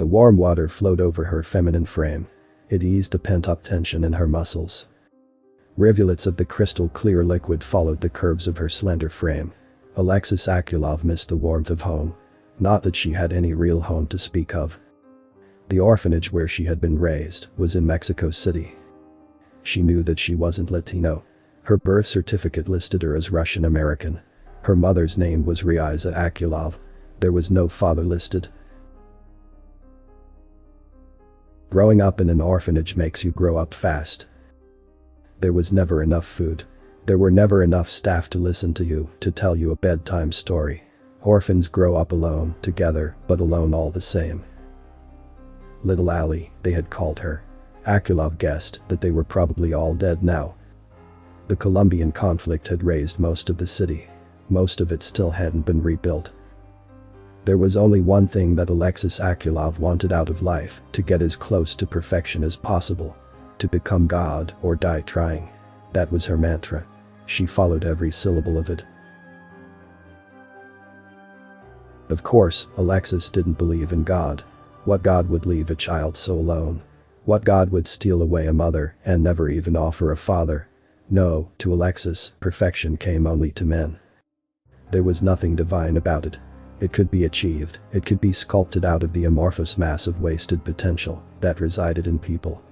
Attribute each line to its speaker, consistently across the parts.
Speaker 1: The warm water flowed over her feminine frame. It eased the pent-up tension in her muscles. Rivulets of the crystal-clear liquid followed the curves of her slender frame. Alexis Akulov missed the warmth of home. Not that she had any real home to speak of. The orphanage where she had been raised was in Mexico City. She knew that she wasn't Latino. Her birth certificate listed her as Russian American. Her mother's name was Ryza Akulov. There was no father listed. Growing up in an orphanage makes you grow up fast. There was never enough food. There were never enough staff to listen to you, to tell you a bedtime story. Orphans grow up alone, together, but alone all the same. Little Allie, they had called her. Akulov guessed that they were probably all dead now. The Colombian conflict had razed most of the city. Most of it still hadn't been rebuilt. There was only one thing that Alexis Akulov wanted out of life: to get as close to perfection as possible. To become God or die trying. That was her mantra. She followed every syllable of it. Of course, Alexis didn't believe in God. What God would leave a child so alone? What God would steal away a mother and never even offer a father? No, to Alexis, perfection came only to men. There was nothing divine about it. It could be achieved, it could be sculpted out of the amorphous mass of wasted potential that resided in people.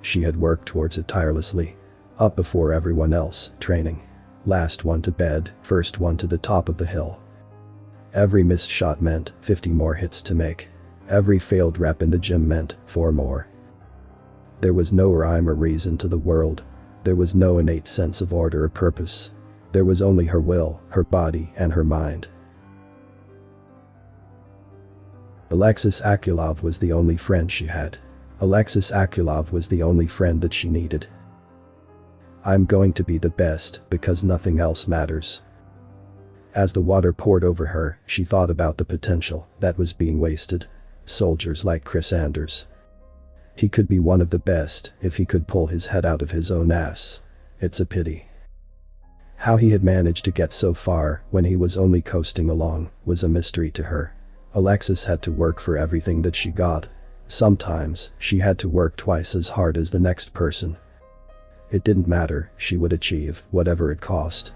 Speaker 1: She had worked towards it tirelessly. Up before everyone else, training. Last one to bed, first one to the top of the hill. Every missed shot meant 50 more hits to make. Every failed rep in the gym meant 4 more. There was no rhyme or reason to the world. There was no innate sense of order or purpose. There was only her will, her body, and her mind. Alexis Akulov was the only friend she had. Alexis Akulov was the only friend that she needed. I'm going to be the best because nothing else matters. As the water poured over her, she thought about the potential that was being wasted. Soldiers like Chris Anders. He could be one of the best if he could pull his head out of his own ass. It's a pity. How he had managed to get so far when he was only coasting along was a mystery to her. Alexis had to work for everything that she got. Sometimes, she had to work twice as hard as the next person. It didn't matter, she would achieve whatever it cost.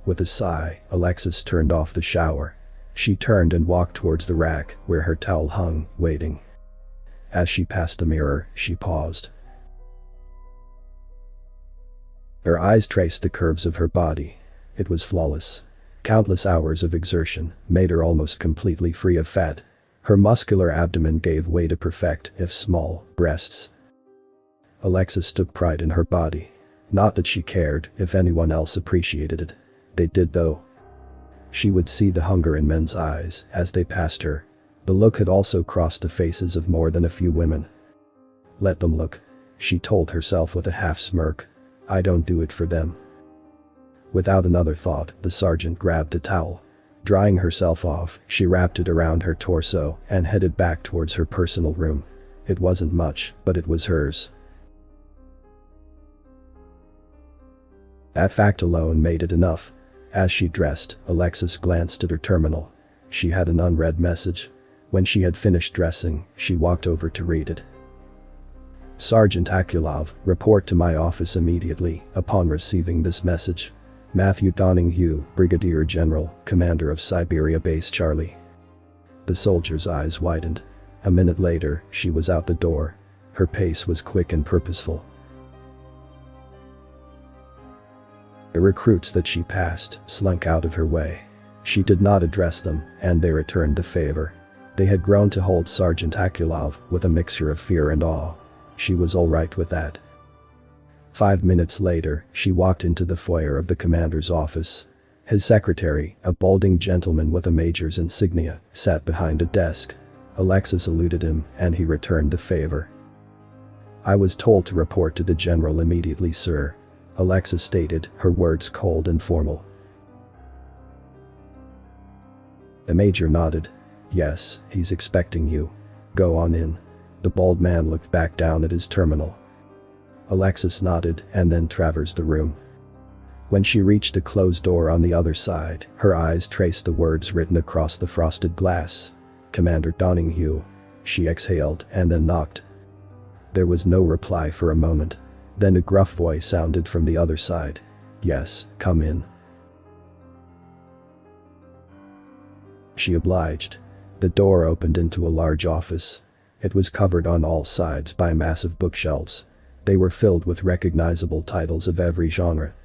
Speaker 1: With a sigh, Alexis turned off the shower. She turned and walked towards the rack where her towel hung, waiting. As she passed the mirror, she paused. Her eyes traced the curves of her body. It was flawless. Countless hours of exertion made her almost completely free of fat. Her muscular abdomen gave way to perfect, if small, breasts. Alexis took pride in her body. Not that she cared if anyone else appreciated it. They did though. She would see the hunger in men's eyes as they passed her. The look had also crossed the faces of more than a few women. Let them look, she told herself with a half smirk. I don't do it for them. Without another thought, the sergeant grabbed the towel. Drying herself off, she wrapped it around her torso and headed back towards her personal room. It wasn't much, but it was hers. That fact alone made it enough. As she dressed, Alexis glanced at her terminal. She had an unread message. When she had finished dressing, she walked over to read it. Sergeant Akulov, report to my office immediately upon receiving this message. Matthew Donninghue, Brigadier General, Commander of Siberia Base Charlie. The soldier's eyes widened. A minute later, she was out the door. Her pace was quick and purposeful. The recruits that she passed slunk out of her way. She did not address them, and they returned the favor. They had grown to hold Sergeant Akulov with a mixture of fear and awe. She was all right with that. 5 minutes later, she walked into the foyer of the commander's office. His secretary, a balding gentleman with a major's insignia, sat behind a desk. Alexis saluted him, and he returned the favor. I was told to report to the general immediately, sir. Alexis stated, her words cold and formal. The major nodded. Yes, he's expecting you. Go on in. The bald man looked back down at his terminal. Alexis nodded and then traversed the room. When she reached the closed door on the other side, her eyes traced the words written across the frosted glass. Commander Donninghue. She exhaled and then knocked. There was no reply for a moment. Then a gruff voice sounded from the other side. Yes, come in. She obliged. The door opened into a large office. It was covered on all sides by massive bookshelves. They were filled with recognizable titles of every genre.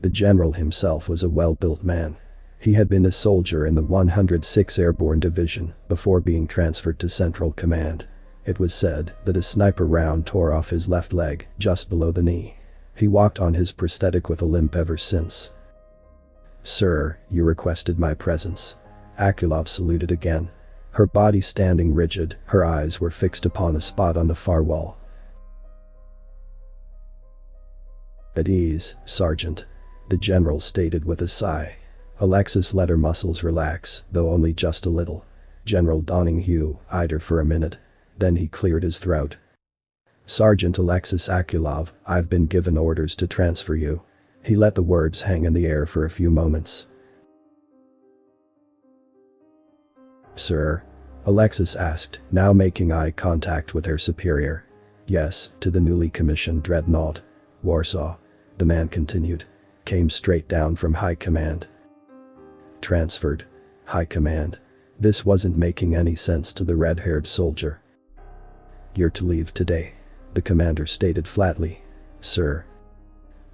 Speaker 1: The general himself was a well-built man. He had been a soldier in the 106th Airborne Division before being transferred to Central Command. It was said that a sniper round tore off his left leg just below the knee. He walked on his prosthetic with a limp ever since. Sir, you requested my presence. Akulov saluted again. Her body standing rigid, her eyes were fixed upon a spot on the far wall. At ease, Sergeant. The general stated with a sigh. Alexis let her muscles relax, though only just a little. General Donninghue eyed her for a minute. Then he cleared his throat. Sergeant Alexis Akulov, I've been given orders to transfer you. He let the words hang in the air for a few moments. Sir? Alexis asked, now making eye contact with her superior. Yes, to the newly commissioned dreadnought. Warsaw. The man continued. Came straight down from High Command. Transferred. High Command. This wasn't making any sense to the red-haired soldier. You're to leave today. The commander stated flatly. Sir?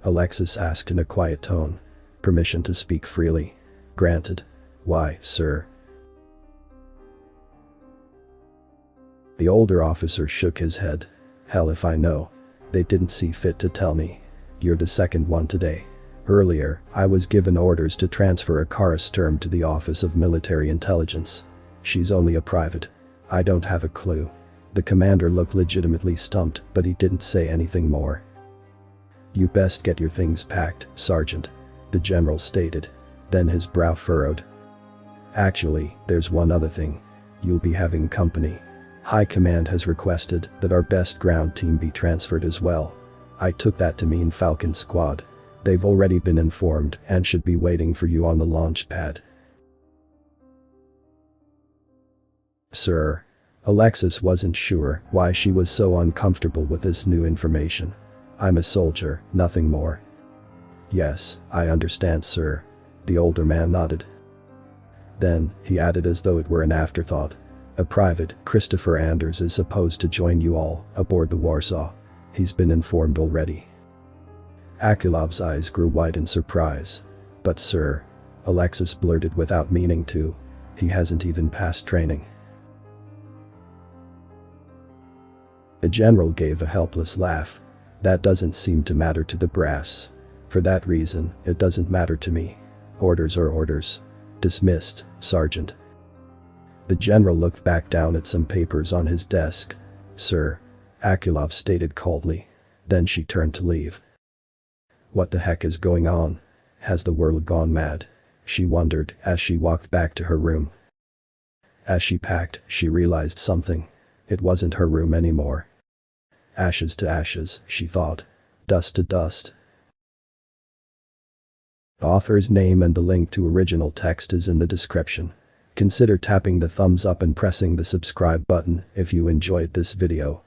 Speaker 1: Alexis asked in a quiet tone. Permission to speak freely. Granted. Why, sir? The older officer shook his head. Hell if I know. They didn't see fit to tell me. You're the second one today. Earlier, I was given orders to transfer a Kara Sturm to the Office of Military Intelligence. She's only a private. I don't have a clue. The commander looked legitimately stumped, but he didn't say anything more. You best get your things packed, Sergeant. The general stated. Then his brow furrowed. Actually, there's one other thing. You'll be having company. High Command has requested that our best ground team be transferred as well. I took that to mean Falcon Squad. They've already been informed and should be waiting for you on the launch pad. Sir? Alexis wasn't sure why she was so uncomfortable with this new information. I'm a soldier, nothing more. Yes, I understand, sir. The older man nodded. Then, he added as though it were an afterthought. A private, Christopher Anders, is supposed to join you all aboard the Warsaw. He's been informed already. Akulov's eyes grew wide in surprise. But sir, Alexis blurted without meaning to. He hasn't even passed training. The general gave a helpless laugh. That doesn't seem to matter to the brass. For that reason, it doesn't matter to me. Orders are orders. Dismissed, Sergeant. The general looked back down at some papers on his desk. Sir, Akulov stated coldly. Then she turned to leave. What the heck is going on? Has the world gone mad? She wondered as she walked back to her room. As she packed, she realized something. It wasn't her room anymore. Ashes to ashes, she thought. Dust to dust. The author's name and the link to original text is in the description. Consider tapping the thumbs up and pressing the subscribe button if you enjoyed this video.